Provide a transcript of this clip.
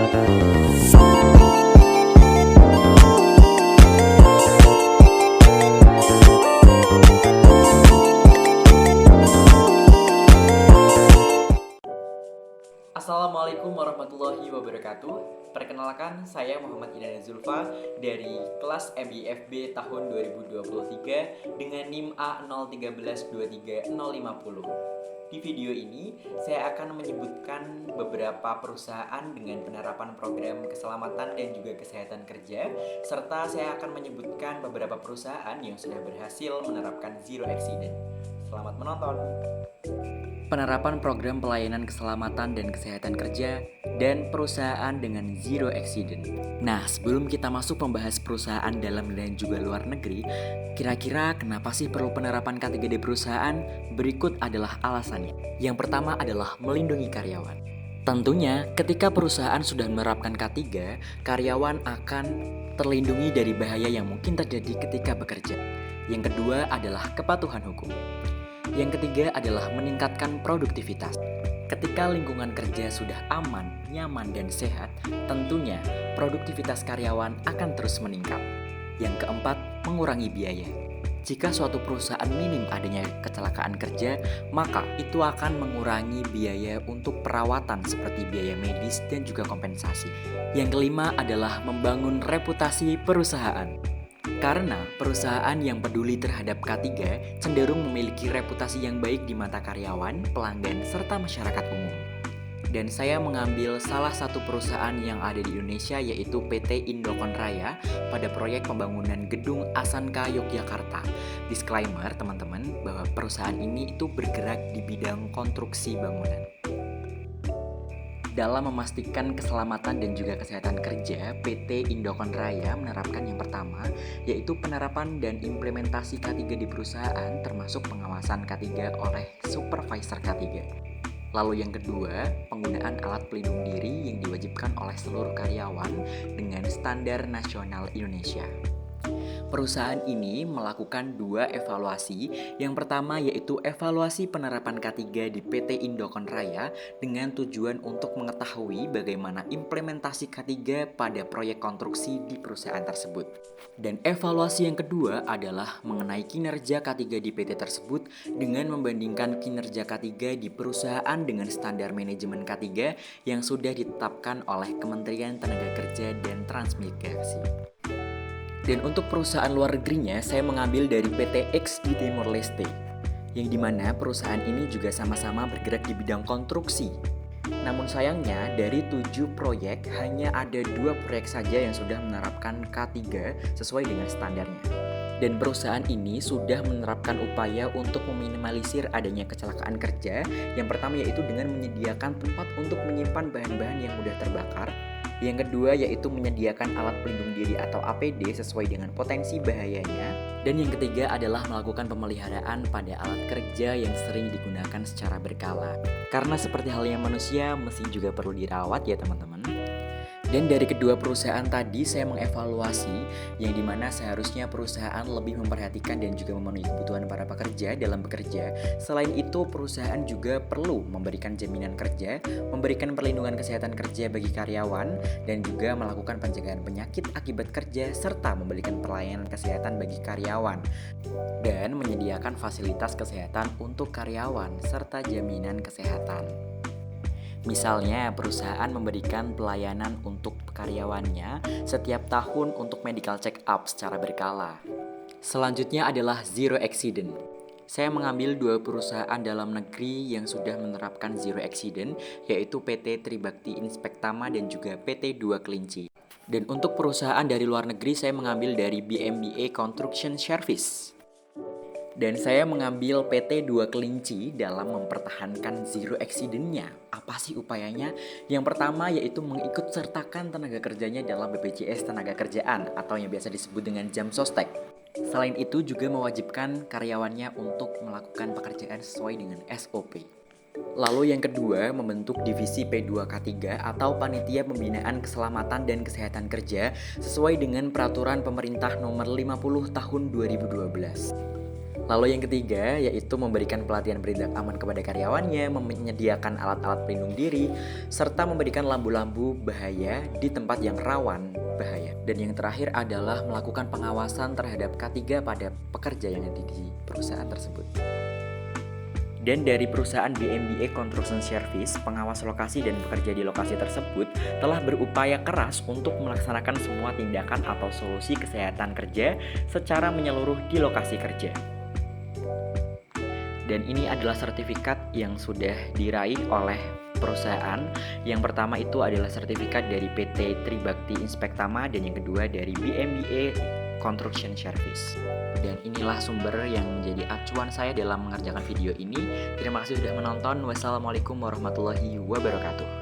Assalamualaikum warahmatullahi wabarakatuh. Perkenalkan, saya Muhammad Inana Zulfa dari kelas MIFB tahun 2023 dengan NIM A013230050. Di video ini, saya akan menyebutkan beberapa perusahaan dengan penerapan program keselamatan dan juga kesehatan kerja, serta saya akan menyebutkan beberapa perusahaan yang sudah berhasil menerapkan zero accident. Selamat menonton. Penerapan program pelayanan keselamatan dan kesehatan kerja dan perusahaan dengan zero accident. Nah, sebelum kita masuk membahas perusahaan dalam dan juga luar negeri, kira-kira kenapa sih perlu penerapan K3D perusahaan? Berikut adalah alasannya. Yang pertama adalah melindungi karyawan. Tentunya, ketika perusahaan sudah menerapkan K3, karyawan akan terlindungi dari bahaya yang mungkin terjadi ketika bekerja. Yang kedua adalah kepatuhan hukum. Yang ketiga adalah meningkatkan produktivitas. Ketika lingkungan kerja sudah aman, nyaman, dan sehat, tentunya produktivitas karyawan akan terus meningkat. Yang keempat, mengurangi biaya. Jika suatu perusahaan minim adanya kecelakaan kerja, maka itu akan mengurangi biaya untuk perawatan seperti biaya medis dan juga kompensasi. Yang kelima adalah membangun reputasi perusahaan. Karena perusahaan yang peduli terhadap K3 cenderung memiliki reputasi yang baik di mata karyawan, pelanggan, serta masyarakat umum. Dan saya mengambil salah satu perusahaan yang ada di Indonesia yaitu PT Indokon Raya pada proyek pembangunan Gedung Asanka Yogyakarta. Disclaimer teman-teman bahwa perusahaan ini itu bergerak di bidang konstruksi bangunan. Dalam memastikan keselamatan dan juga kesehatan kerja, PT Indokon Raya menerapkan yang pertama, yaitu penerapan dan implementasi K3 di perusahaan termasuk pengawasan K3 oleh supervisor K3. Lalu yang kedua, penggunaan alat pelindung diri yang diwajibkan oleh seluruh karyawan dengan standar nasional Indonesia. Perusahaan ini melakukan dua evaluasi. Yang pertama yaitu evaluasi penerapan K3 di PT Indokon Raya dengan tujuan untuk mengetahui bagaimana implementasi K3 pada proyek konstruksi di perusahaan tersebut. Dan evaluasi yang kedua adalah mengenai kinerja K3 di PT tersebut dengan membandingkan kinerja K3 di perusahaan dengan standar manajemen K3 yang sudah ditetapkan oleh Kementerian Tenaga Kerja dan Transmigrasi. Dan untuk perusahaan luar negerinya, saya mengambil dari PT X di Timor Leste, yang dimana perusahaan ini juga sama-sama bergerak di bidang konstruksi. Namun sayangnya, dari 7 proyek, hanya ada 2 proyek saja yang sudah menerapkan K3 sesuai dengan standarnya. Dan perusahaan ini sudah menerapkan upaya untuk meminimalisir adanya kecelakaan kerja. Yang pertama yaitu dengan menyediakan tempat untuk menyimpan bahan-bahan yang mudah terbakar. Yang kedua yaitu menyediakan alat pelindung diri atau APD sesuai dengan potensi bahayanya. Dan yang ketiga adalah melakukan pemeliharaan pada alat kerja yang sering digunakan secara berkala. Karena seperti halnya manusia, mesin juga perlu dirawat ya teman-teman. Dan dari kedua perusahaan tadi saya mengevaluasi yang dimana seharusnya perusahaan lebih memperhatikan dan juga memenuhi kebutuhan para pekerja dalam bekerja. Selain itu perusahaan juga perlu memberikan jaminan kerja, memberikan perlindungan kesehatan kerja bagi karyawan, dan juga melakukan pencegahan penyakit akibat kerja serta memberikan pelayanan kesehatan bagi karyawan. Dan menyediakan fasilitas kesehatan untuk karyawan serta jaminan kesehatan. Misalnya, perusahaan memberikan pelayanan untuk karyawannya setiap tahun untuk medical check up secara berkala. Selanjutnya adalah zero accident. Saya mengambil 2 perusahaan dalam negeri yang sudah menerapkan zero accident, yaitu PT Tribakti Inspektama dan juga PT Dua Kelinci. Dan untuk perusahaan dari luar negeri, saya mengambil dari BMBA Construction Service. Dan saya mengambil PT Dua Kelinci dalam mempertahankan zero accident-nya. Apa sih upayanya? Yang pertama yaitu mengikut sertakan tenaga kerjanya dalam BPJS Tenagakerjaan atau yang biasa disebut dengan Jam Sostek. Selain itu juga mewajibkan karyawannya untuk melakukan pekerjaan sesuai dengan SOP. Lalu yang kedua, membentuk divisi P2K3 atau Panitia Pembinaan Keselamatan dan Kesehatan Kerja sesuai dengan Peraturan Pemerintah Nomor 50 Tahun 2012. Lalu yang ketiga yaitu memberikan pelatihan berindak aman kepada karyawannya, menyediakan alat-alat pelindung diri, serta memberikan lampu-lampu bahaya di tempat yang rawan bahaya. Dan yang terakhir adalah melakukan pengawasan terhadap K3 pada pekerja yang ada di perusahaan tersebut. Dan dari perusahaan BMBA Construction Service, pengawas lokasi dan bekerja di lokasi tersebut telah berupaya keras untuk melaksanakan semua tindakan atau solusi kesehatan kerja secara menyeluruh di lokasi kerja. Dan ini adalah sertifikat yang sudah diraih oleh perusahaan. Yang pertama itu adalah sertifikat dari PT Tribakti Inspektama dan yang kedua dari BMBA Construction Service. Dan inilah sumber yang menjadi acuan saya dalam mengerjakan video ini. Terima kasih sudah menonton. Wassalamualaikum warahmatullahi wabarakatuh.